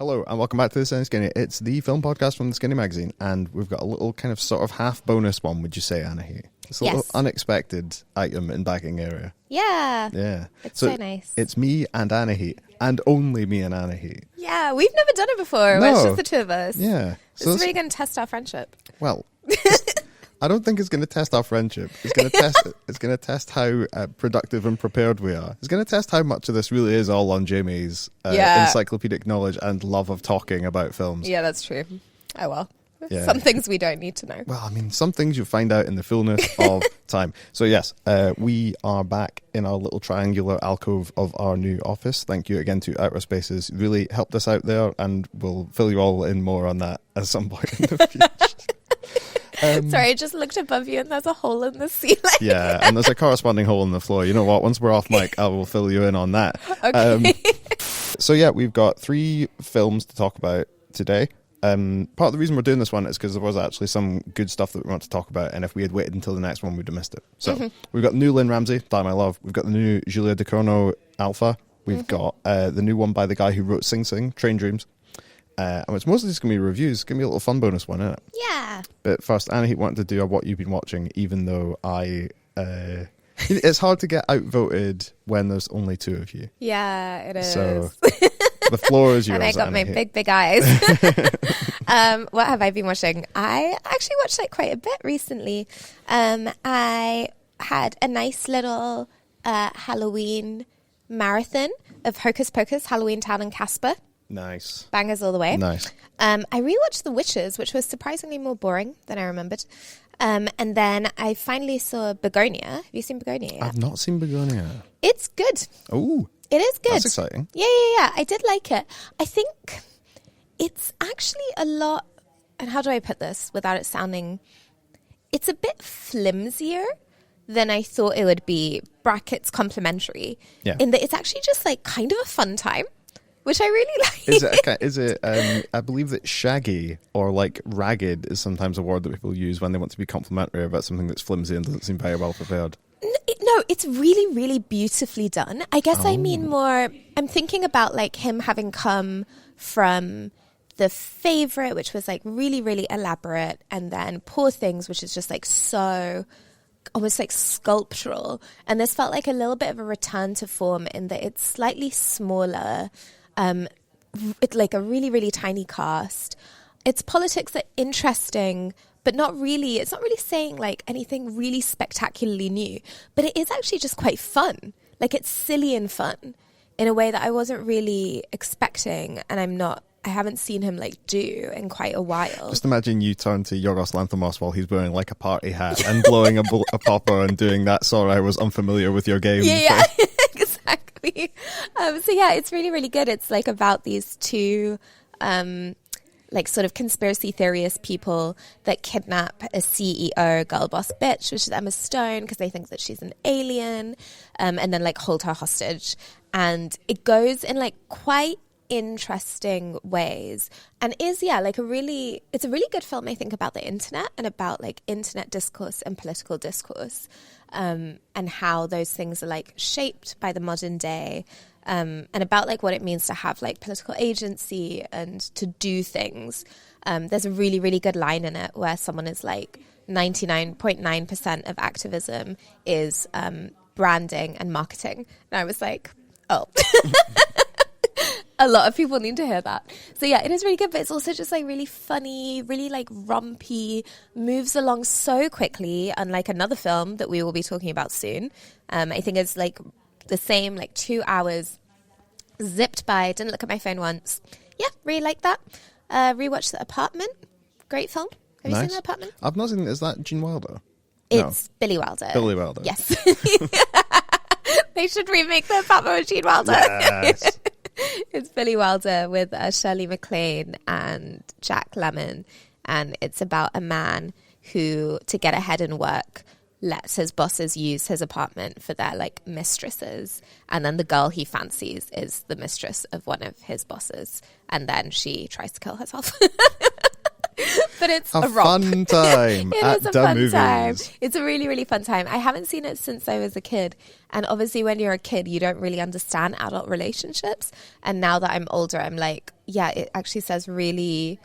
Hello and welcome back to the Cineskinny. It's the film podcast from the Skinny magazine, and we've got a little kind of sort of half bonus one, would you say, Anahit? It's a little unexpected item in backing area. Yeah. Yeah. It's so nice. It's me and Anahit, and only me and Anahit. Yeah, we've never done it before. No. It's just the two of us. Yeah. So this is really going to test our friendship. Well, I don't think it's going to test our friendship. It's going to test. It's going to test how productive and prepared we are. It's going to test how much of this really is all on Jamie's encyclopedic knowledge and love of talking about films. Yeah, that's true. Oh well. Yeah. Some things we don't need to know. Well, I mean, some things you'll find out in the fullness of time. So yes, we are back in our little triangular alcove of our new office. Thank you again to Outer Spaces. Really helped us out there, and we'll fill you all in more on that at some point in the future. Sorry, I just looked above you and there's a hole in the ceiling. Yeah, and there's a corresponding hole in the floor. You know what? Once we're off mic, I will fill you in on that. Okay. So yeah, we've got 3 films to talk about today. Part of the reason we're doing this one is because there was actually some good stuff that we want to talk about, and if we had waited until the next one, we'd have missed it. So we've got the new Lynne Ramsay, Die My Love. We've got the new Julia Ducournau, Alpha. We've got the new one by the guy who wrote Sing Sing, Train Dreams. And it's mostly just going to be reviews. It's going to be a little fun bonus one, isn't it? Yeah. But first, Anahit wanted to do a what you've been watching, even though it's hard to get outvoted when there's only 2 of you. Yeah, it is. So the floor is yours. And I got my big eyes. What have I been watching? I actually watched like quite a bit recently. I had a nice little Halloween marathon of Hocus Pocus, Halloween Town and Casper. Nice. Bangers all the way. Nice. I rewatched The Witches, which was surprisingly more boring than I remembered. And then I finally saw Begonia. Have you seen Begonia yet? I've not seen Begonia. It's good. Oh. It is good. That's exciting. Yeah. I did like it. I think it's actually a lot, and how do I put this without it sounding, it's a bit flimsier than I thought it would be, brackets complimentary, in that it's actually just like kind of a fun time, which I really like. Is it I believe that shaggy or like ragged is sometimes a word that people use when they want to be complimentary about something that's flimsy and doesn't seem very well prepared. No, it's really, really beautifully done. I guess I mean more, I'm thinking about like him having come from The Favourite, which was like really, really elaborate, and then Poor Things, which is just like so almost like sculptural. And this felt like a little bit of a return to form in that it's slightly smaller, it's like a really, really tiny cast. Its politics are interesting, but not really. It's not really saying like anything really spectacularly new, but it is actually just quite fun. Like it's silly and fun in a way that I wasn't really expecting, and I haven't seen him like do in quite a while. Just imagine you turn to Yorgos Lanthimos while he's wearing like a party hat and blowing a popper and doing that. Sorry, I was unfamiliar with your game. Yeah, exactly. So yeah, it's really, really good. It's like about these 2 like sort of conspiracy theorist people that kidnap a CEO girl boss bitch, which is Emma Stone, because they think that she's an alien, and then like hold her hostage. And it goes in like quite interesting ways, and is like it's a really good film, I think, about the internet and about like internet discourse and political discourse, and how those things are like shaped by the modern day, and about like what it means to have like political agency and to do things. There's a really, really good line in it where someone is like 99.9% of activism is branding and marketing, and I was like, oh. A lot of people need to hear that. So yeah, it is really good, but it's also just like really funny, really like rompy, moves along so quickly, unlike another film that we will be talking about soon. I think it's like the same, like 2 hours zipped by, didn't look at my phone once. Yeah, really like that. Rewatched The Apartment. Great film. Have you seen The Apartment? I've not seen it. Is that Gene Wilder? It's Billy Wilder. Billy Wilder. Yes. They should remake The Apartment with Gene Wilder. Yes. It's Billy Wilder with Shirley MacLaine and Jack Lemmon, and it's about a man who, to get ahead in work, lets his bosses use his apartment for their like mistresses, and then the girl he fancies is the mistress of one of his bosses, and then she tries to kill herself. But it's a fun time. It is a fun time. It's a really, really fun time. I haven't seen it since I was a kid. And obviously when you're a kid, you don't really understand adult relationships. And now that I'm older, I'm like, it actually says really,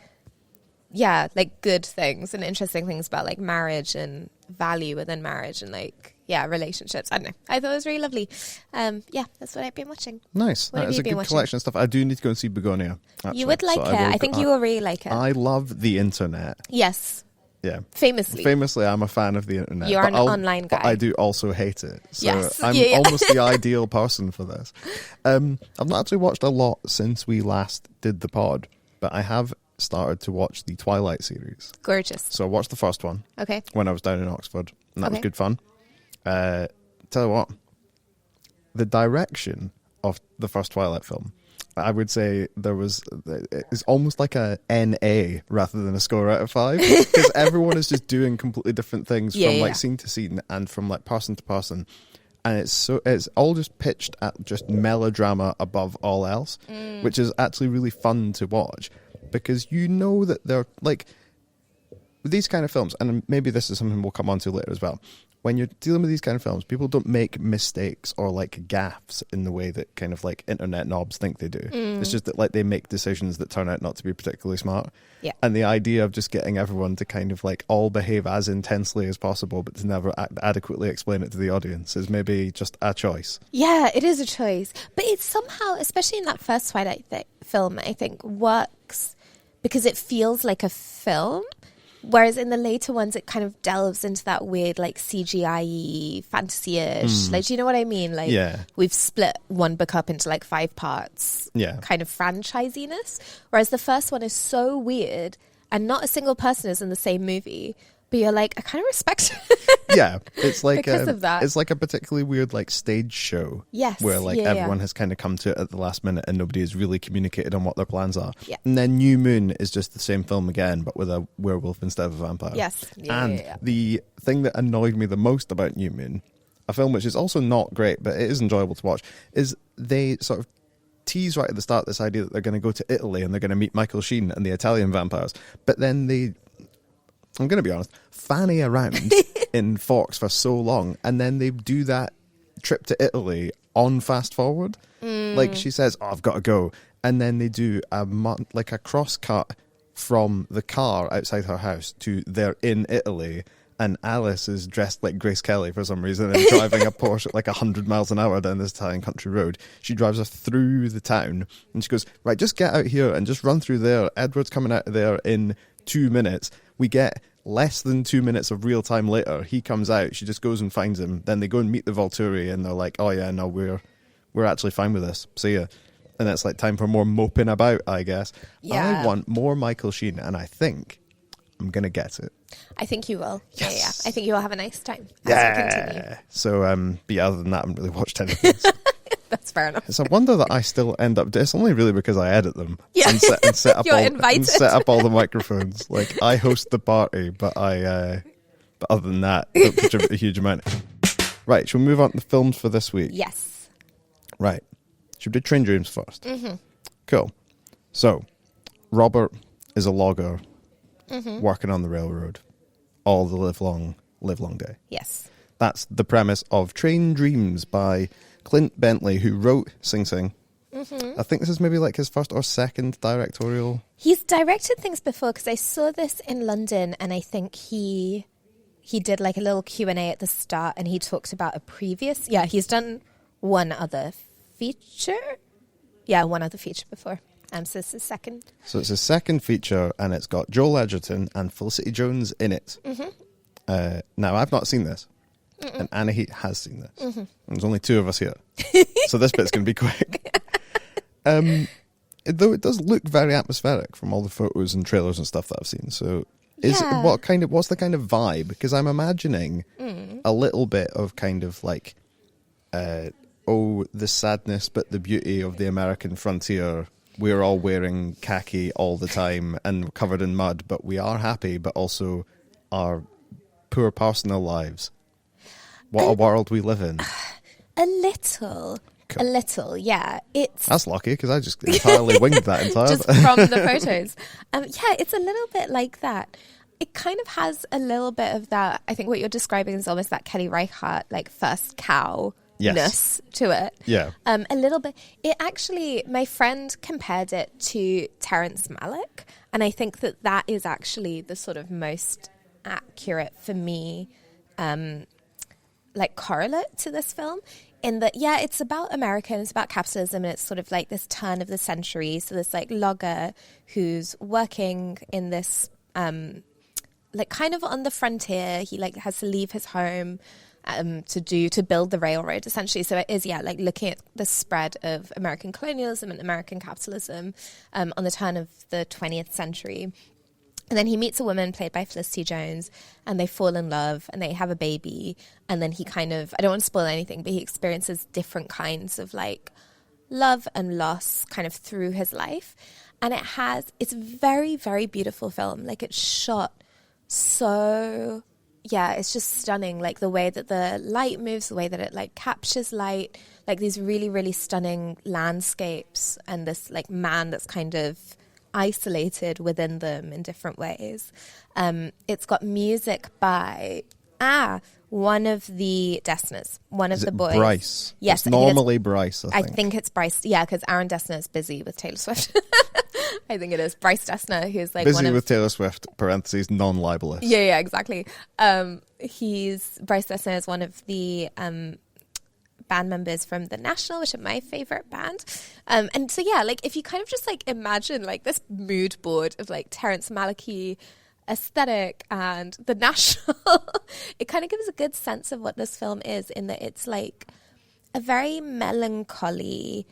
like good things and interesting things about like marriage and value within marriage and like, relationships. I don't know. I thought it was really lovely. That's what I've been watching. Nice. What have It's you a been good watching? collection of stuff. I do need to go and see Begonia. Actually. You would like it. I think you will really like it. I love the internet. Yes. Yeah. Famously, I'm a fan of the internet. You are an online guy. But I do also hate it. So Yes. I'm almost the ideal person for this. I've not actually watched a lot since we last did the pod, but I have started to watch the Twilight series. Gorgeous. So I watched the first one. Okay. When I was down in Oxford, and that was good fun. Tell you what, the direction of the first Twilight film, I would say it's almost like a NA rather than a score out of 5, because everyone is just doing completely different things from scene to scene and from like person to person, and it's all just pitched at just melodrama above all else, which is actually really fun to watch, because you know that they're like these kind of films, and maybe this is something we'll come on to later as well. When you're dealing with these kind of films, people don't make mistakes or like gaffes in the way that kind of like internet knobs think they do. It's just that like they make decisions that turn out not to be particularly smart. Yeah. And the idea of just getting everyone to kind of like all behave as intensely as possible, but to never adequately explain it to the audience is maybe just a choice. Yeah, it is a choice. But it's somehow, especially in that first Twilight film, I think works because it feels like a film. Whereas in the later ones, it kind of delves into that weird, like, CGI-y, fantasy-ish. Like, do you know what I mean? Like, we've split one book up into, like, 5 parts. Yeah. Kind of franchisiness. Whereas the first one is so weird, and not a single person is in the same movie. But you're like, I kind of respect it. Yeah, it's like because of that. It's like a particularly weird like stage show. Yes, where like everyone has kind of come to it at the last minute and nobody has really communicated on what their plans are. Yeah. And then New Moon is just the same film again, but with a werewolf instead of a vampire. Yes, the thing that annoyed me the most about New Moon, a film which is also not great but it is enjoyable to watch, is they sort of tease right at the start this idea that they're going to go to Italy and they're going to meet Michael Sheen and the Italian vampires, but then I'm going to be honest, fanny around in Forks for so long, and then they do that trip to Italy on fast forward. Like she says, I've got to go, and then they do a cross cut from the car outside her house to they're in Italy, and Alice is dressed like Grace Kelly for some reason and driving a Porsche at like 100 miles an hour down this Italian country road. She drives her through the town, and she goes, right, just get out here and just run through there. Edward's coming out of there in 2 minutes. We get less than 2 minutes of real time later. He comes out. She just goes and finds him. Then they go and meet the Volturi, and they're like, "Oh yeah, no, we're actually fine with this. See ya." And it's like time for more moping about, I guess. Yeah. I want more Michael Sheen, and I think I'm gonna get it. I think you will. Yes. I think you will have a nice time as you continue. So, but yeah, other than that, I haven't really watched anything. That's fair enough. It's a wonder that I still end up. It's only really because I edit them and set up all the microphones. Like I host the party, but but other than that, don't contribute a huge amount. Right, shall we move on to the films for this week? Yes. Right, should we do Train Dreams first? Mm-hmm. Cool. So, Robert is a logger working on the railroad all the live long day. Yes. That's the premise of Train Dreams by Clint Bentley, who wrote Sing Sing. I think this is maybe like his first or second directorial. He's directed things before, because I saw this in London, and I think he did like a little Q&A at the start, and he talked about a previous. Yeah, he's done one other feature. Yeah, one other feature before. So this is his second. So it's his second feature, and it's got Joel Edgerton and Felicity Jones in it. Now, I've not seen this. And Anahit has seen this. And there's only 2 of us here. So this bit's going to be quick. Though it does look very atmospheric from all the photos and trailers and stuff that I've seen. So what's the kind of vibe? Because I'm imagining a little bit of kind of like, the sadness but the beauty of the American frontier. We're all wearing khaki all the time and covered in mud, but we are happy, but also our poor personal lives. What a world we live in. A little. Cool. A little, yeah. That's lucky, because I just entirely winged that entirely. Just from the photos. It's a little bit like that. It kind of has a little bit of that. I think what you're describing is almost that Kelly Reichardt, like, first cow to it. Yeah. A little bit. It actually, my friend compared it to Terrence Malick, and I think that is actually the sort of most accurate for me, like correlate to this film. In that, yeah, it's about America and it's about capitalism, and it's sort of like this turn of the century. So this like logger who's working in this, like kind of on the frontier. He like has to leave his home to build the railroad, essentially. So it is, yeah, like looking at the spread of American colonialism and American capitalism on the turn of the 20th century. And then he meets a woman played by Felicity Jones, and they fall in love and they have a baby. And then he kind of, I don't want to spoil anything, but he experiences different kinds of like love and loss kind of through his life. And it's a very, very beautiful film. Like it's shot so, yeah, it's just stunning. Like the way that the light moves, the way that it like captures light, like these really, really stunning landscapes, and this like man that's kind of isolated within them in different ways. It's got music by one of the Dessners, one of the boys. Bryce? Yes, it's normally Bryce. I think it's Bryce. Yeah, because Aaron Dessner is busy with Taylor Swift. I think it is Bryce Dessner, who's like busy with Taylor Swift. Parentheses non-libelous. Yeah, exactly. Bryce Dessner is one of the band members from The National, which are my favorite band. And so, yeah, like if you kind of just like imagine like this mood board of like Terrence Malick aesthetic and The National, it kind of gives a good sense of what this film is, in that it's like a very melancholy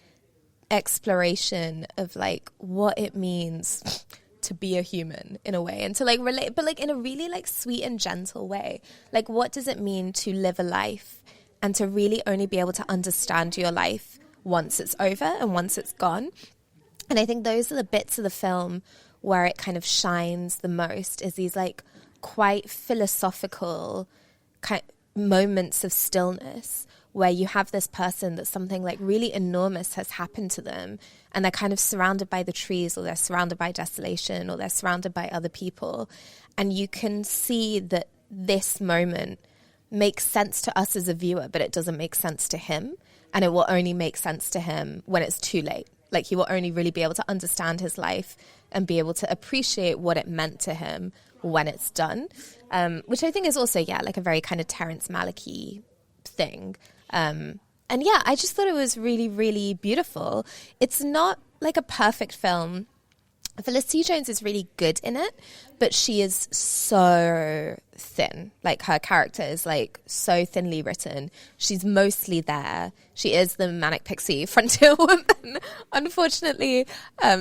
exploration of like what it means to be a human in a way, and to like relate, but like in a really like sweet and gentle way. Like what does it mean to live a life and to really only be able to understand your life once it's over and once it's gone? And I think those are the bits of the film where it kind of shines the most, is these like quite philosophical kind of moments of stillness where you have this person that something like really enormous has happened to them, and they're kind of surrounded by the trees, or they're surrounded by desolation, or they're surrounded by other people. And you can see that this moment makes sense to us as a viewer, but it doesn't make sense to him. And it will only make sense to him when it's too late. Like he will only really be able to understand his life and be able to appreciate what it meant to him when it's done. Which I think is also, yeah, like a very kind of Terrence Malick-y thing. And yeah, I just thought it was really, really beautiful. It's not like a perfect film. Felicity Jones is really good in it, but she is so thin. Like her character is like so thinly written. She's mostly there. She is the manic pixie frontier woman. Unfortunately,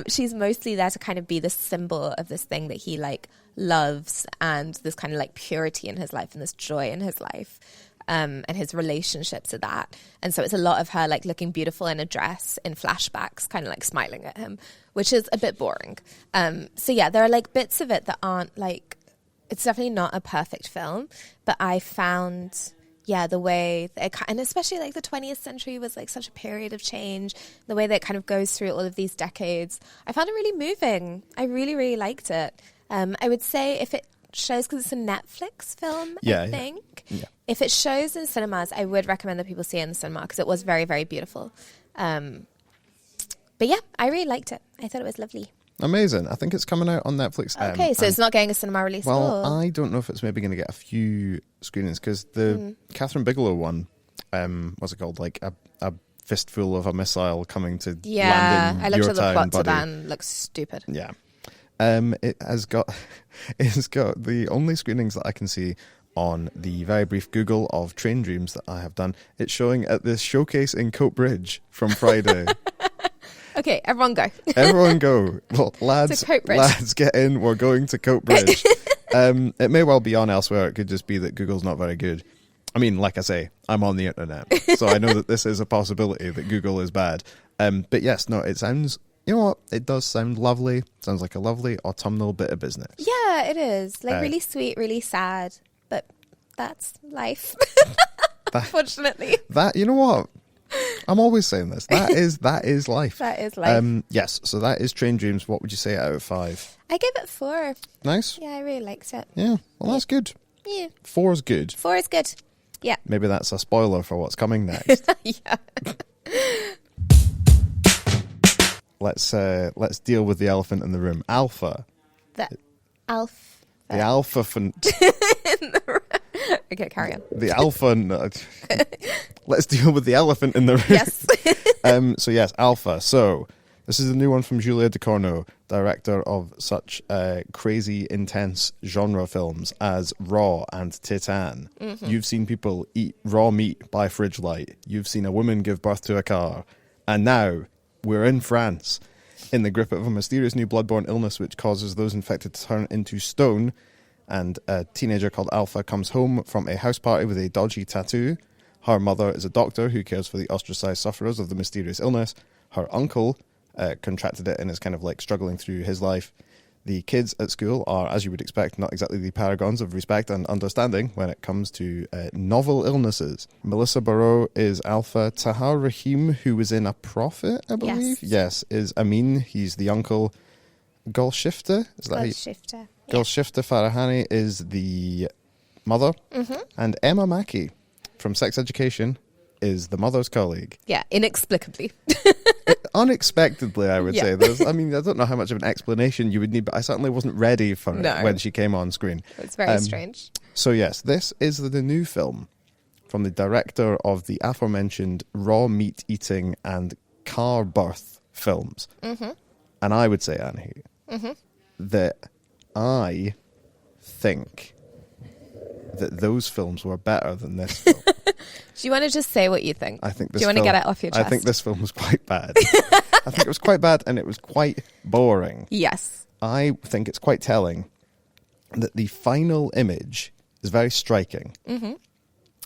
she's mostly there to kind of be the symbol of this thing that he like loves, and this kind of like purity in his life and this joy in his life. And his relationships to that. And so it's a lot of her like looking beautiful in a dress in flashbacks, kind of like smiling at him, which is a bit boring. So yeah, there are like bits of it that aren't like, it's definitely not a perfect film, but I found, yeah, the way that and especially like the 20th century was like such a period of change, the way that it kind of goes through all of these decades, I found it really moving. I really, really liked it. I would say if it shows, because it's a Netflix film, I think. Yeah. If it shows in cinemas, I would recommend that people see it in the cinema, because it was very, very beautiful. But yeah, I really liked it. I thought it was lovely. Amazing. I think it's coming out on Netflix. Okay, so it's not getting a cinema release at all. Well, I don't know if it's maybe going to get a few screenings, because the Catherine Bigelow one, what's it called? Like a fistful of a missile coming to land in your town. I looked at the plot to that and looks stupid. Yeah. It's got the only screenings that I can see on the very brief Google of Train Dreams that I have done. It's showing at this showcase in Coatbridge from Friday. Okay, everyone go. Everyone go. Well, lads, get in. We're going to Coatbridge. It may well be on elsewhere. It could just be that Google's not very good. I mean, like I say, I'm on the internet, so I know that this is a possibility that Google is bad. But yes, no, it sounds... You know what? It does sound lovely. Sounds like a lovely autumnal bit of business. Yeah, it is. Like really sweet, really sad. But that's life. Unfortunately. You know what? I'm always saying this. That is life. That is life. Yes, so that is Train Dreams. What would you say out of 5? I gave it 4. Nice. Yeah, I really liked it. Yeah, well, that's good. Yeah. 4 is good. 4 is good. Yeah. Maybe that's a spoiler for what's coming next. Yeah. Let's deal with the elephant in the room. Alpha. The alpha. The alpha. Okay, carry on. The alpha. Let's deal with the elephant in the room. Yes. So yes, Alpha. So this is the new one from Julia Ducournau, director of such crazy, intense genre films as Raw and Titan. Mm-hmm. You've seen people eat raw meat by fridge light. You've seen a woman give birth to a car. And now we're in France, in the grip of a mysterious new bloodborne illness which causes those infected to turn into stone. And a teenager called Alpha comes home from a house party with a dodgy tattoo. Her mother is a doctor who cares for the ostracized sufferers of the mysterious illness. Her uncle contracted it and is kind of like struggling through his life. The kids at school are, as you would expect, not exactly the paragons of respect and understanding when it comes to novel illnesses. Melissa Barreau is Alpha. Tahar Rahim, who was in A Prophet, I believe? Yes, is Amin. He's the uncle. Golshifter? Is that Golshifter. Golshifter Farahani is the mother. Mm-hmm. And Emma Mackey from Sex Education is the mother's colleague. Yeah, inexplicably. Unexpectedly, I would say. I don't know how much of an explanation you would need, but I certainly wasn't ready for it when she came on screen. It's very strange. So yes, this is the new film from the director of the aforementioned raw meat eating and car birth films. Mm-hmm. And I would say, Anahit, that I think that those films were better than this film. Do you want to just say what you think? I think this Do you want to get it off your chest? I think this film was quite bad. I think it was quite bad and it was quite boring. Yes. I think it's quite telling that the final image is very striking. Mm-hmm.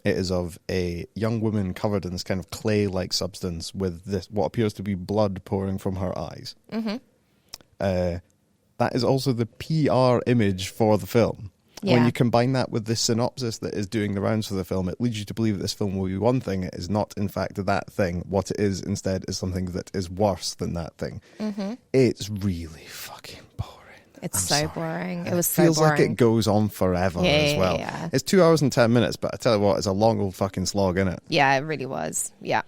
It is of a young woman covered in this kind of clay-like substance with this what appears to be blood pouring from her eyes. Mm-hmm. That is also the PR image for the film. Yeah. When you combine that with the synopsis that is doing the rounds for the film, it leads you to believe that this film will be one thing. It is not, in fact, that thing. What it is, instead, is something that is worse than that thing. Mm-hmm. It's really fucking boring. It's boring. It was so boring. It feels like it goes on forever as well. Yeah. It's 2 hours and 10 minutes, but I tell you what, it's a long old fucking slog, innit? Yeah, it really was. Yeah.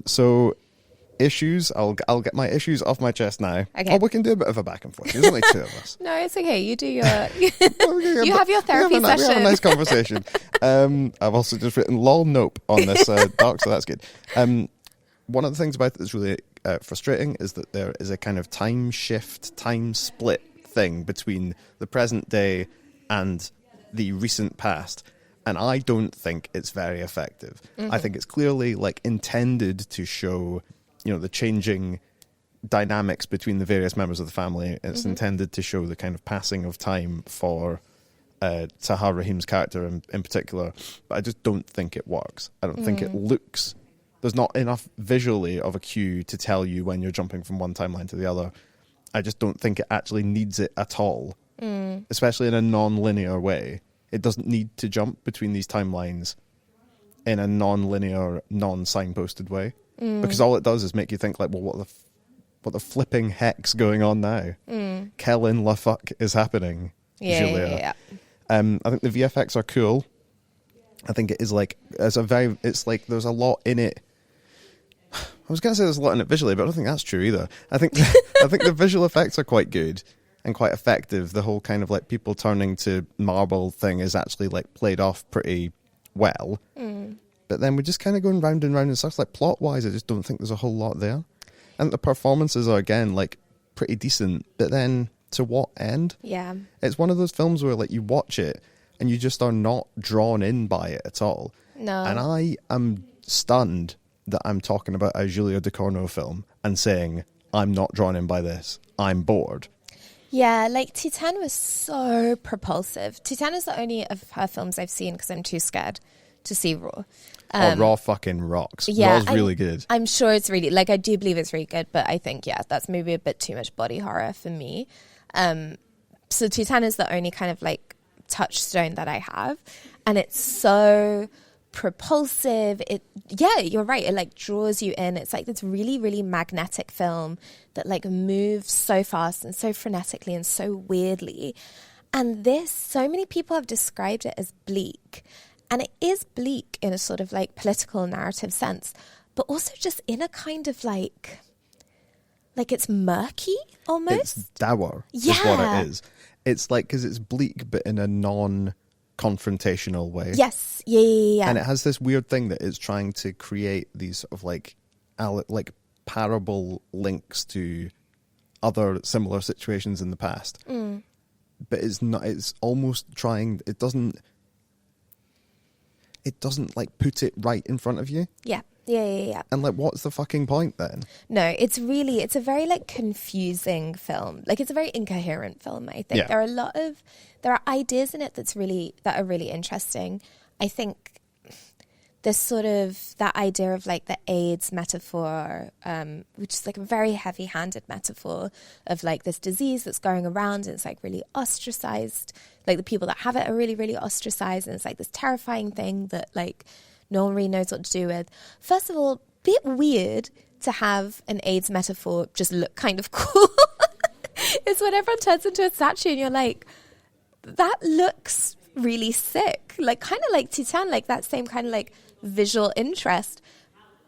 So... issues. I'll get my issues off my chest now. Okay. Oh, we can do a bit of a back and forth. There's only two of us. No, it's okay. You do your... you have your therapy session. We have a nice conversation. I've also just written lol nope on this doc, so that's good. One of the things about it that's really frustrating is that there is a kind of time shift, time split thing between the present day and the recent past. And I don't think it's very effective. Mm-hmm. I think it's clearly like intended to show... the changing dynamics between the various members of the family. It's intended to show the kind of passing of time for Tahar Rahim's character in particular, but I just don't think it works. I don't think it looks... There's not enough visually of a cue to tell you when you're jumping from one timeline to the other. I just don't think it actually needs it at all, especially in a non-linear way. It doesn't need to jump between these timelines in a non-linear, non-signposted way. Because all it does is make you think like, well, what the flipping heck's going on now? Kellen la fuck is happening, Julia. I think the VFX are cool. I think it is like, it's like there's a lot in it. I was going to say there's a lot in it visually, but I don't think that's true either. I think the visual effects are quite good and quite effective. The whole kind of like people turning to marble thing is actually like played off pretty well. But then we're just kind of going round and round and stuff. Like plot-wise, I just don't think there's a whole lot there. And the performances are, again, like pretty decent. But then, to what end? Yeah. It's one of those films where like you watch it and you just are not drawn in by it at all. No. And I am stunned that I'm talking about a Julia Ducournau film and saying, I'm not drawn in by this. I'm bored. Yeah, like Titan was so propulsive. Titan is the only of her films I've seen because I'm too scared to see Raw. Raw fucking rocks. Yeah, Raw's really good. I'm sure it's really, like, I do believe it's really good, but I think, that's maybe a bit too much body horror for me. So Titan is the only kind of, like, touchstone that I have. And it's so propulsive. You're right. It, like, draws you in. It's, like, this really, really magnetic film that, like, moves so fast and so frenetically and so weirdly. And so many people have described it as bleak. And it is bleak in a sort of like political narrative sense, but also just in a kind of like it's murky almost. It's dour Yeah. is what it is. It's like, because it's bleak, but in a non-confrontational way. Yes. Yeah. And it has this weird thing that it's trying to create these sort of like parable links to other similar situations in the past. But it's not, it's almost trying, it doesn't like put it right in front of you. Yeah. And like, what's the fucking point then? No, it's a very like confusing film. Like, it's a very incoherent film, I think. Yeah. There are ideas in it that are really interesting. I think this sort of, that idea of like the AIDS metaphor, which is like a very heavy-handed metaphor of like this disease that's going around, and it's like really ostracized. Like, the people that have it are really, really ostracized, and it's like this terrifying thing that like no one really knows what to do with. First of all, bit weird to have an AIDS metaphor just look kind of cool. It's when everyone turns into a statue and you're like, that looks really sick. Like, kind of like Titan, like that same kind of like visual interest.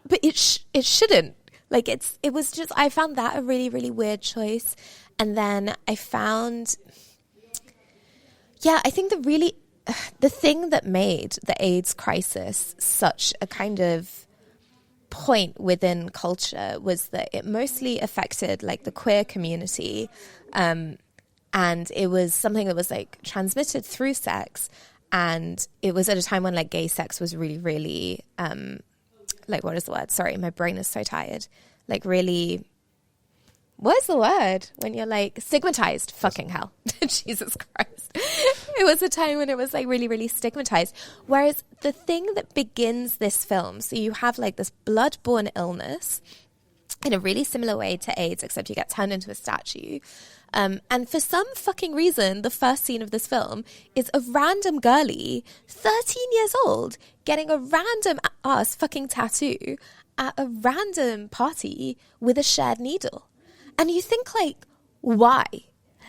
But it shouldn't. Like, it was just, I found that a really, really weird choice. And then I found, I think the thing that made the AIDS crisis such a kind of point within culture was that it mostly affected like the queer community, and it was something that was like transmitted through sex, and it was at a time when like gay sex was really, really like, what is the word? Sorry, my brain is so tired. Like, really, what's the word when you're like stigmatized? Fucking hell. Jesus Christ. It was a time when it was like really, really stigmatized. Whereas the thing that begins this film, so you have like this blood-borne illness in a really similar way to AIDS, except you get turned into a statue. And for some fucking reason, the first scene of this film is a random girlie, 13 years old, getting a random ass fucking tattoo at a random party with a shared needle. And you think, like, why?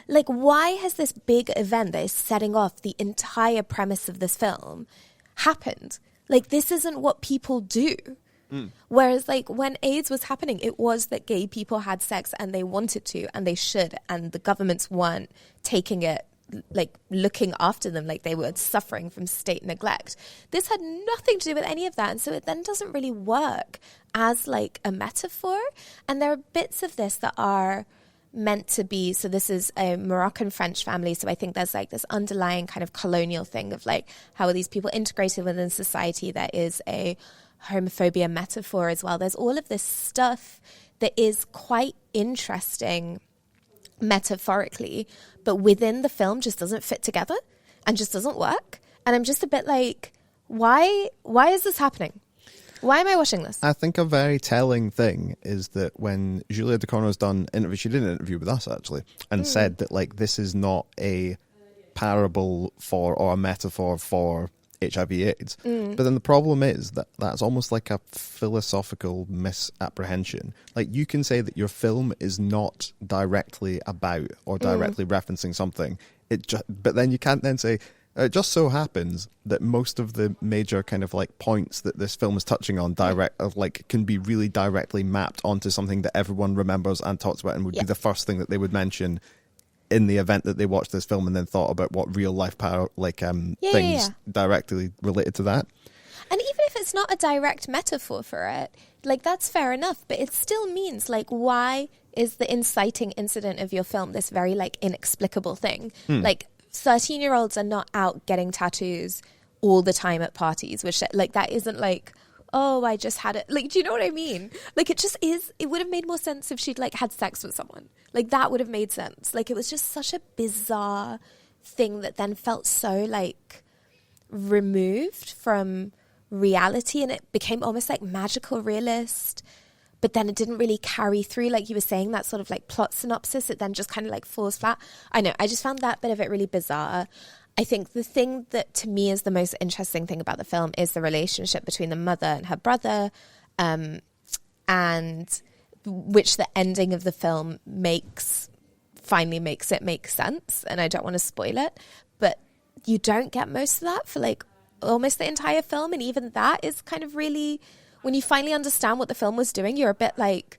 Like, why has this big event that is setting off the entire premise of this film happened? Like, this isn't what people do. Whereas, like, when AIDS was happening, it was that gay people had sex and they wanted to and they should, and the governments weren't taking it, like, looking after them, like they were suffering from state neglect. This had nothing to do with any of that, and so it then doesn't really work as, like, a metaphor. And there are bits of this that are meant to be, so this is a Moroccan-French family, so I think there's, like, this underlying kind of colonial thing of, like, how are these people integrated within society. There is a homophobia metaphor as well. There's all of this stuff that is quite interesting metaphorically, but within the film just doesn't fit together and just doesn't work. And I'm just a bit like, why is this happening? Why am I watching this? I think a very telling thing is that when Julia Ducournau's done interview, she did an interview with us actually, and said that, like, this is not a parable for or a metaphor for HIV/AIDS. But then the problem is that that's almost like a philosophical misapprehension. Like, you can say that your film is not directly about or directly referencing something, but then you can't then say, it just so happens that most of the major kind of like points that this film is touching on can be really directly mapped onto something that everyone remembers and talks about and would be the first thing that they would mention in the event that they watched this film and then thought about what real life things directly related to that. And even if it's not a direct metaphor for it, like, that's fair enough, but it still means, like, why is the inciting incident of your film this very, like, inexplicable thing? Like, 13-year-olds are not out getting tattoos all the time at parties, which, like, that isn't like, oh, I just had it. Like, do you know what I mean? Like, it just is, it would have made more sense if she'd, like, had sex with someone. Like, that would have made sense. Like, it was just such a bizarre thing that then felt so, like, removed from reality, and it became almost, like, magical realist. But then it didn't really carry through, like you were saying, that sort of, like, plot synopsis. It then just kind of, like, falls flat. I know, I just found that bit of it really bizarre. I think the thing that to me is the most interesting thing about the film is the relationship between the mother and her brother, and which the ending of the film finally makes it make sense. And I don't want to spoil it, but you don't get most of that for, like, almost the entire film. And even that is kind of really, when you finally understand what the film was doing, you're a bit like,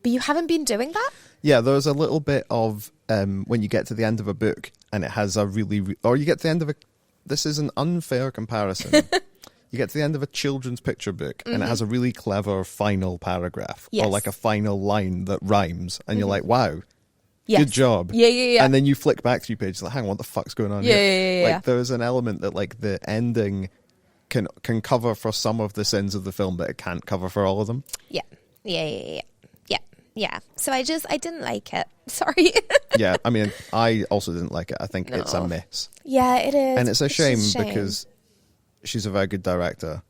but you haven't been doing that? Yeah, there's a little bit of when you get to the end of a book and it has a really, or you get to the end of a, this is an unfair comparison. You get to the end of a children's picture book and it has a really clever final paragraph or like a final line that rhymes and you're like, wow, good job. Yeah. And then you flick back 3 pages like, hang on, what the fuck's going on here? Like there's an element that like the ending can cover for some of the sins of the film, but it can't cover for all of them. Yeah. So I didn't like it. Sorry. Yeah, I mean, I also didn't like it. I think it's a miss. Yeah, it is. And it's a shame because she's a very good director.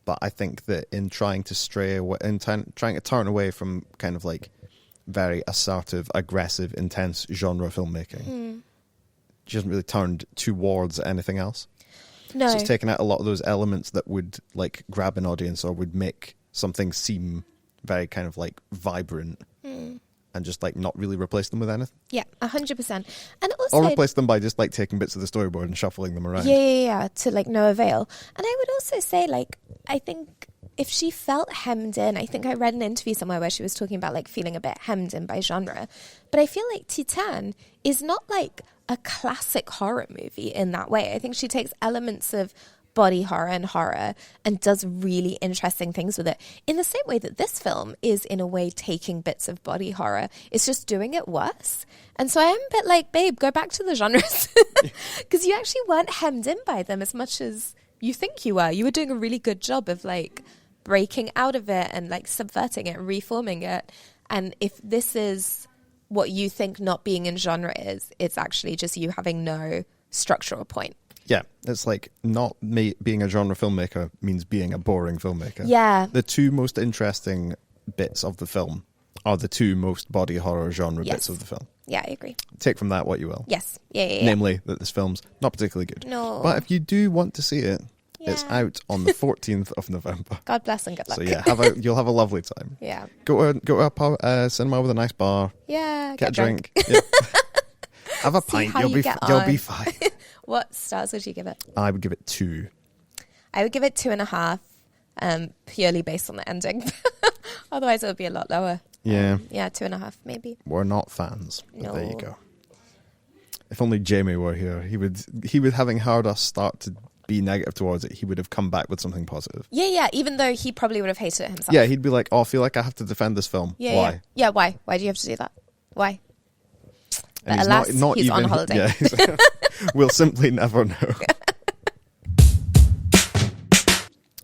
But I think that in trying to stray away, trying to turn away from kind of like very assertive, aggressive, intense genre filmmaking, she hasn't really turned towards anything else. No. So it's taken out a lot of those elements that would like grab an audience or would make something seem very kind of like vibrant and just like not really replace them with anything. Yeah, 100%. And also, or replace them by just like taking bits of the storyboard and shuffling them around. Yeah, to like no avail. And I would also say like, I think if she felt hemmed in, I think I read an interview somewhere where she was talking about like feeling a bit hemmed in by genre. But I feel like Titan is not like a classic horror movie in that way. I think she takes elements of body horror and does really interesting things with it in the same way that this film is in a way taking bits of body horror. It's just doing it worse. And so I am a bit like, babe, go back to the genres because you actually weren't hemmed in by them as much as you think you were. You were doing a really good job of like breaking out of it and like subverting it and reforming it. And if this is what you think not being in genre is, it's actually just you having no structural point. Yeah, it's like not being a genre filmmaker means being a boring filmmaker. Yeah. The two most interesting bits of the film are the two most body horror genre bits of the film. Yeah, I agree. Take from that what you will. Yes. Yeah. Namely, that this film's not particularly good. No. But if you do want to see it, it's out on the 14th of November. God bless and good luck. So yeah, you'll have a lovely time. Yeah. Go to a cinema with a nice bar. Yeah. Get a drink. Yeah. Have a pint. You'll be fine. What stars would you give it? I would give it 2. I would give it 2.5, purely based on the ending. Otherwise, it would be a lot lower. Yeah. 2.5 maybe. We're not fans, but No. there you go. If only Jamie were here, he would having heard us start to be negative towards it, he would have come back with something positive. Yeah. Even though he probably would have hated it himself. Yeah, he'd be like, "Oh, I feel like I have to defend this film. Yeah, Why? Yeah. Why? Why do you have to do that? Why?" And But alas, he's on even, holiday. Yeah, we'll simply never know.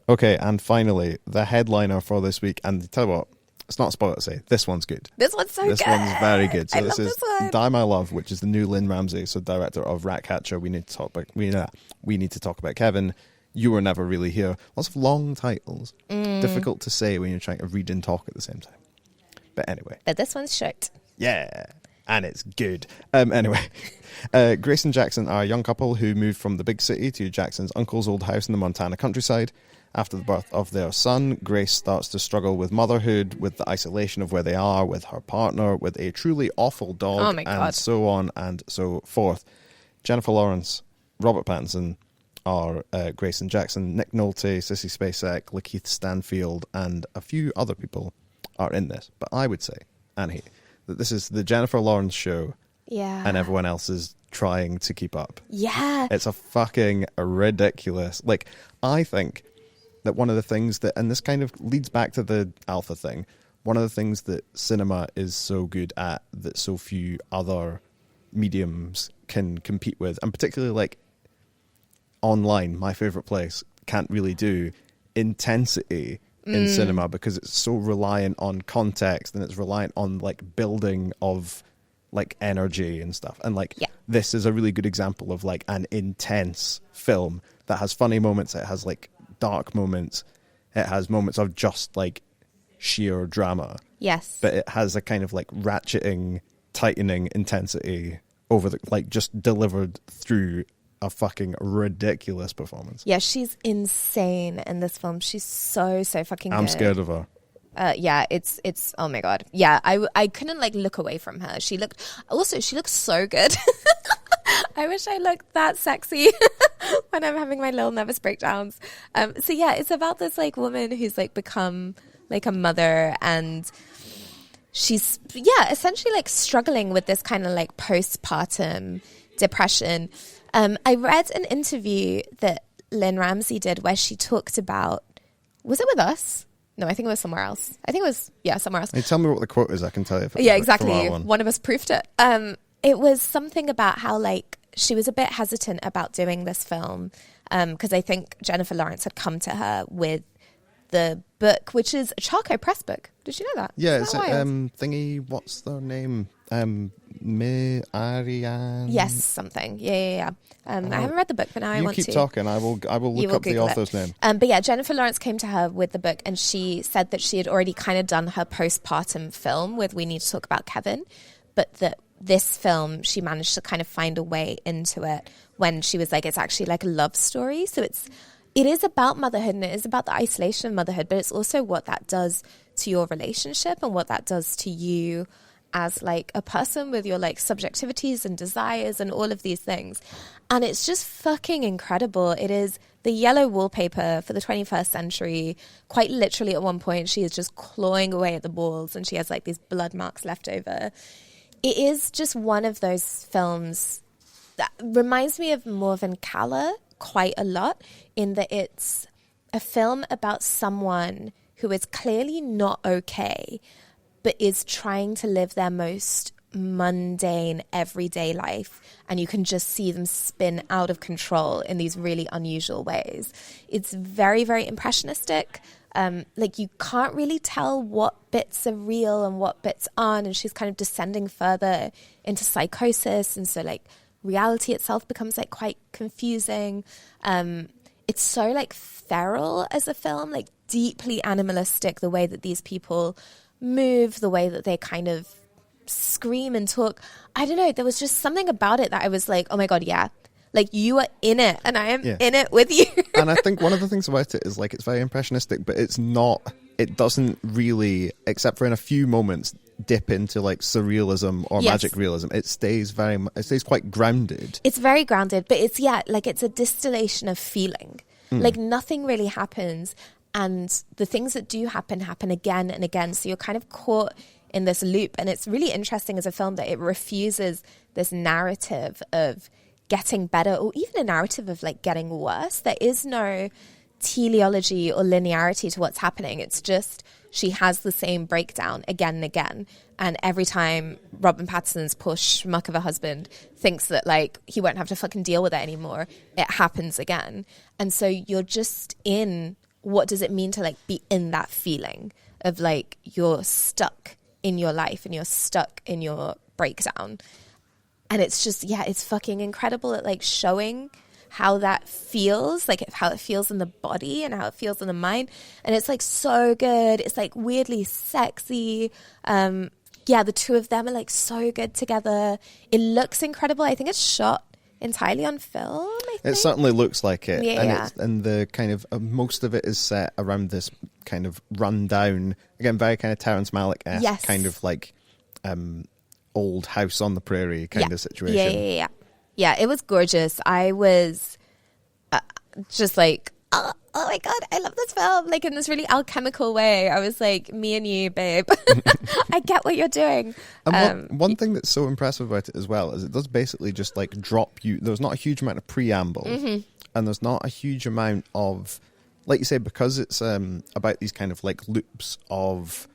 Okay, and finally, the headliner for this week. And tell you what, it's not a spoiler to say, this one's good. This one's so good. This one's very good. So I this love is this one. Die My Love, which is the new Lynne Ramsay, so director of Ratcatcher. We need to talk about Kevin. You Were Never Really Here. Lots of long titles. Difficult to say when you're trying to read and talk at the same time. But anyway. But this one's short. Yeah. And it's good. Anyway, Grace and Jackson are a young couple who moved from the big city to Jackson's uncle's old house in the Montana countryside. After the birth of their son, Grace starts to struggle with motherhood, with the isolation of where they are, with her partner, with a truly awful dog, and so on and so forth. Jennifer Lawrence, Robert Pattinson are Grace and Jackson. Nick Nolte, Sissy Spacek, Lakeith Stanfield, and a few other people are in this. But I would say, Anahit, that this is the Jennifer Lawrence show, and everyone else is trying to keep up. Yeah. It's a fucking ridiculous... Like, I think that one of the things that... And this kind of leads back to the Alpha thing. One of the things that cinema is so good at that so few other mediums can compete with, and particularly, like, online, my favourite place, can't really do, intensity in cinema, because it's so reliant on context and it's reliant on like building of like energy and stuff. And like this is a really good example of like an intense film that has funny moments, it has like dark moments, it has moments of just like sheer drama. Yes. But it has a kind of like ratcheting, tightening intensity over the like just delivered through a fucking ridiculous performance. Yeah, she's insane in this film. She's so fucking good. I'm scared of her. Yeah, it's oh my god. Yeah, I couldn't like look away from her. She looked so good. I wish I looked that sexy. when I'm having my little nervous breakdowns. So yeah, it's about this like woman who's like become like a mother, and she's essentially like struggling with this kind of like postpartum depression. I read an interview that Lynne Ramsay did where she talked about, was it with us? No, I think it was somewhere else. I think it was, somewhere else. Hey, tell me what the quote is. I can tell you. If yeah, exactly. One of us proofed it. It was something about how like she was a bit hesitant about doing this film because I think Jennifer Lawrence had come to her with the book, which is a Charco Press book. Did you know that? Yeah, it's thingy. What's their name? Ariane. Yes, something. Yeah. I haven't read the book, but now I want to. You keep talking. I will look up the author's name. But yeah, Jennifer Lawrence came to her with the book, and she said that she had already kind of done her postpartum film with We Need to Talk About Kevin, but that this film, she managed to kind of find a way into it when she was like, it's actually like a love story. So it is about motherhood, and it is about the isolation of motherhood, but it's also what that does to your relationship and what that does to you as like a person with your like subjectivities and desires and all of these things. And it's just fucking incredible. It is the yellow wallpaper for the 21st century. Quite literally at one point, she is just clawing away at the balls and she has like these blood marks left over. It is just one of those films that reminds me of Morven Caller quite a lot, in that it's a film about someone who is clearly not okay, but is trying to live their most mundane everyday life, and you can just see them spin out of control in these really unusual ways. It's very, very impressionistic. Like you can't really tell what bits are real and what bits aren't, and she's kind of descending further into psychosis, and so like reality itself becomes like quite confusing. It's so like feral as a film, like deeply animalistic, the way that these people move, the way that they kind of scream and talk. I don't know, there was just something about it that I was like, oh my god, yeah, like you are in it and I am in it with you. And I think one of the things about it is like it's very impressionistic, but it doesn't really, except for in a few moments, dip into like surrealism or magic realism. It stays quite grounded. It's very grounded, but it's like it's a distillation of feeling. Like nothing really happens, and the things that do happen again and again, so you're kind of caught in this loop. And it's really interesting as a film that it refuses this narrative of getting better, or even a narrative of like getting worse. There is no teleology or linearity to what's happening. It's just she has the same breakdown again and again, and every time Robin Pattinson's poor schmuck of a husband thinks that like he won't have to fucking deal with it anymore, it happens again. And so you're just in, what does it mean to like be in that feeling of like you're stuck in your life and you're stuck in your breakdown. And it's just, it's fucking incredible at like showing how that feels, like how it feels in the body and how it feels in the mind. And it's like so good. It's like weirdly sexy. The two of them are like so good together. It looks incredible. I think it's shot entirely on film, I think. It certainly looks like it. And the kind of most of it is set around this kind of rundown, again, very kind of Terrence Malick-esque kind of like old house on the prairie kind of situation. Yeah, it was gorgeous. I was just like, oh my God, I love this film. Like in this really alchemical way. I was like, me and you, babe. I get what you're doing. And one thing that's so impressive about it as well is it does basically just like drop you. There's not a huge amount of preamble, and there's not a huge amount of, like you say, because it's about these kind of like loops of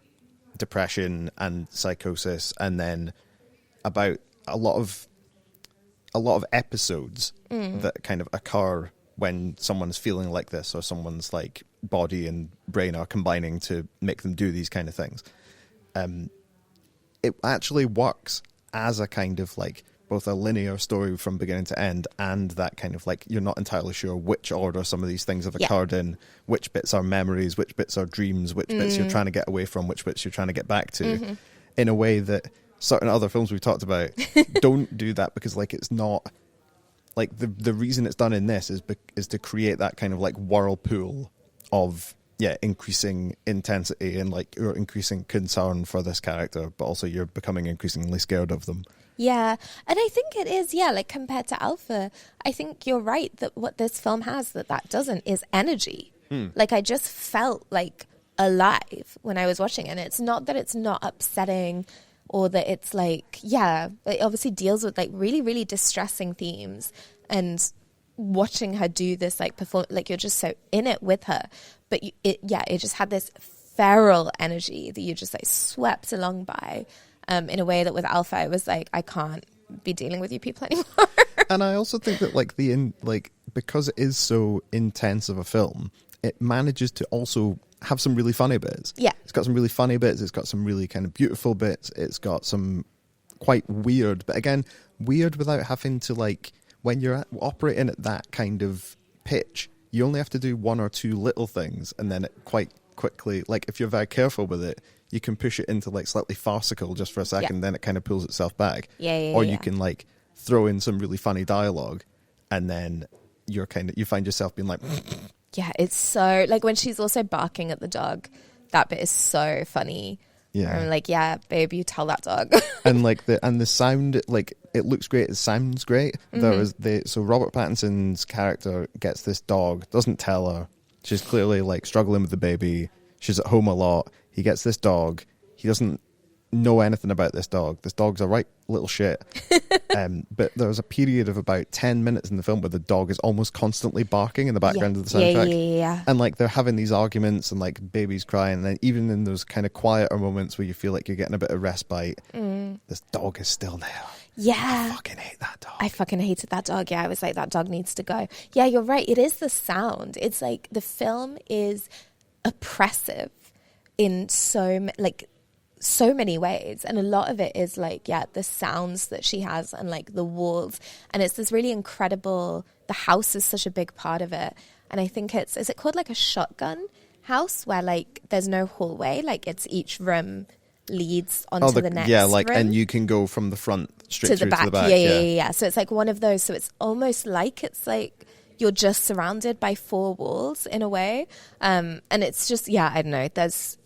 depression and psychosis, and then about a lot of episodes that kind of occur when someone's feeling like this, or someone's like body and brain are combining to make them do these kind of things. It actually works as a kind of like both a linear story from beginning to end, and that kind of like you're not entirely sure which order some of these things have occurred in, which bits are memories, which bits are dreams, which bits you're trying to get away from, which bits you're trying to get back to, in a way that certain other films we've talked about don't do that, because like it's not like the reason it's done in this is to create that kind of like whirlpool of increasing intensity and like you're increasing concern for this character, but also you're becoming increasingly scared of them. Yeah, and I think it is, like compared to Alpha, I think you're right that what this film has that doesn't is energy. Like I just felt like alive when I was watching it. And it's not that it's not upsetting or that it's like, it obviously deals with like really, really distressing themes, and watching her do this like perform, like you're just so in it with her. But it just had this feral energy that you just like swept along by. In a way that with Alpha, I was like, I can't be dealing with you people anymore. And I also think that like because it is so intense of a film, it manages to also have some really funny bits. Yeah, it's got some really funny bits. It's got some really kind of beautiful bits. It's got some quite weird, but again, weird without having to like when you're operating at that kind of pitch, you only have to do one or two little things, and then it quite quickly, like if you're very careful with it, you can push it into like slightly farcical just for a second, then it kind of pulls itself back. Or you can like throw in some really funny dialogue, and then you find yourself being like, yeah, it's so like when she's also barking at the dog, that bit is so funny. Yeah, I'm like, yeah, babe, you tell that dog. And like the sound, like it looks great, it sounds great. So Robert Pattinson's character gets this dog, doesn't tell her. She's clearly like struggling with the baby. She's at home a lot. He gets this dog. He doesn't know anything about this dog. This dog's a right little shit. But there was a period of about 10 minutes in the film where the dog is almost constantly barking in the background of the soundtrack. Yeah. And like they're having these arguments and like baby's crying. And then even in those kind of quieter moments where you feel like you're getting a bit of respite, this dog is still there. Yeah. I fucking hate that dog. I fucking hated that dog. Yeah, I was like, that dog needs to go. Yeah, you're right. It is the sound. It's like the film is oppressive in so many ways, and a lot of it is like the sounds that she has and like the walls, and it's this really incredible, the house is such a big part of it. And I think is it called like a shotgun house where like there's no hallway, like it's each room leads onto the next room. And you can go from the front straight to through the back. To the back. Yeah. So it's like one of those, so it's almost like it's like you're just surrounded by four walls in a way. And it's just, I don't know, there's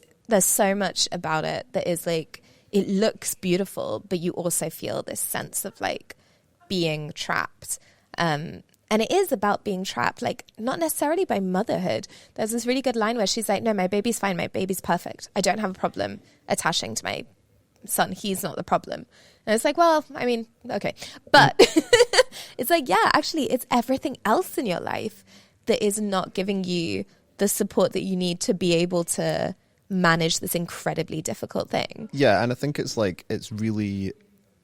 so much about it that is like, it looks beautiful, but you also feel this sense of like being trapped. And it is about being trapped, like not necessarily by motherhood. There's this really good line where she's like, no, my baby's fine. My baby's perfect. I don't have a problem attaching to my son. He's not the problem. And it's like, well, I mean, okay. But it's like, actually it's everything else in your life that is not giving you the support that you need to be able to manage this incredibly difficult thing. Yeah, and I think it's like it's really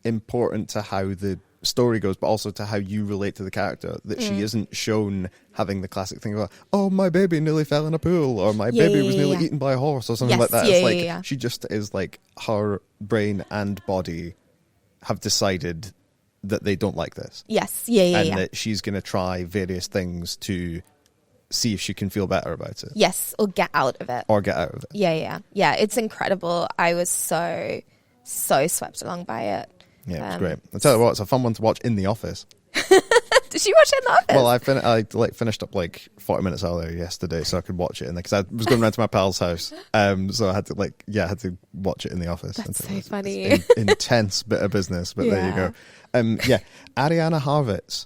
important to how the story goes, but also to how you relate to the character, that she isn't shown having the classic thing about, oh, my baby nearly fell in a pool, or my baby was nearly eaten by a horse, or something like that. It's like she just is like, her brain and body have decided that they don't like this. And that she's going to try various things to see if she can feel better about it. Yes, or get out of it. Yeah, it's incredible. I was so swept along by it. Yeah, it's great. I'll tell you what, it's a fun one to watch in the office. Did you watch it in the office? Well, I finished up like 40 minutes earlier yesterday, so I could watch it in there, because I was going around to my pal's house, so I had to watch it in the office. That's so funny. It's an intense bit of business, but there you go. Ariana Harvitz.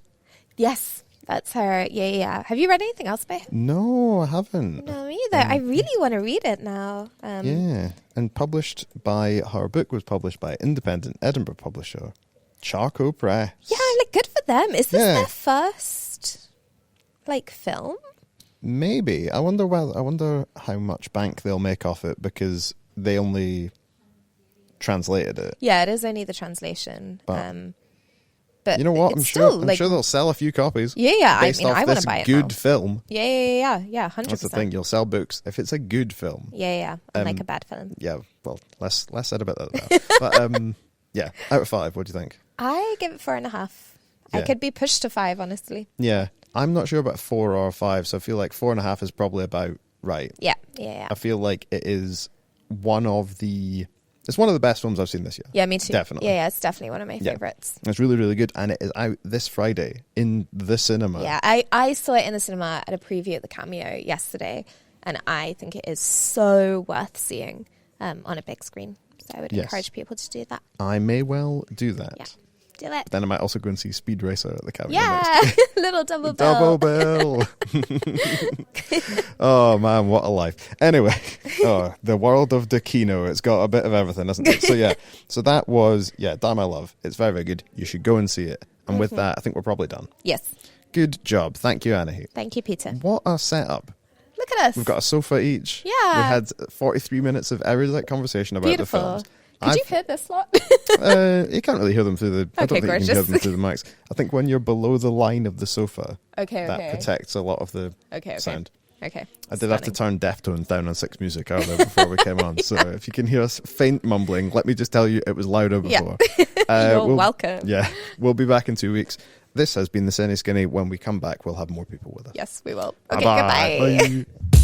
Yes, that's her. Yeah. Have you read anything else by her? No, I haven't. No, me either. I really want to read it now. And her book was published by independent Edinburgh publisher Charco Press. Yeah, like good for them. Is this their first like film? Maybe. I wonder how much bank they'll make off it, because they only translated it. Yeah, it is only the translation. But you know what? I'm sure they'll sell a few copies. Yeah. Based off I want this to buy it good now. film. Yeah. 100%. That's the thing. You'll sell books if it's a good film. Yeah. Unlike a bad film. Yeah. Well, less said about that now. But out of 5, what do you think? I give it 4.5. Yeah. I could be pushed to 5, honestly. Yeah, I'm not sure about 4 or 5, so I feel like 4.5 is probably about right. Yeah. I feel like it is one of the best films I've seen this year. Yeah, me too. Definitely. Yeah, it's definitely one of my favorites. It's really, really good, and it is out this Friday in the cinema. Yeah, I saw it in the cinema at a preview at the Cameo yesterday. and I think it is so worth seeing on a big screen. So I would encourage people to do that. I may well do that. Yeah, do it. But then I might also go and see Speed Racer at the Cabin. Yeah, little double bill. Double bill. Oh man, what a life. Anyway, the world of the Kino. It's got a bit of everything, hasn't it? So yeah, so that was Die My Love. It's very, very good. You should go and see it. And with that, I think we're probably done. Yes. Good job. Thank you, Anahit. Thank you, Peter. What a setup. Look at us. We've got a sofa each. Yeah. We had 43 minutes of erudite conversation about the films. Could you hear this lot? You can't really hear them through the... I don't think gorgeous. you can hear them through the mics. I think when you're below the line of the sofa, Okay. that protects a lot of the sound. Okay. I did have to turn Deftones down on 6 Music earlier before we came on. So if you can hear us faint mumbling, let me just tell you it was louder before. You're welcome. Yeah, we'll be back in 2 weeks. This has been the Cineskinny. When we come back, we'll have more people with us. Yes, we will. Okay, Bye-bye. goodbye. Bye.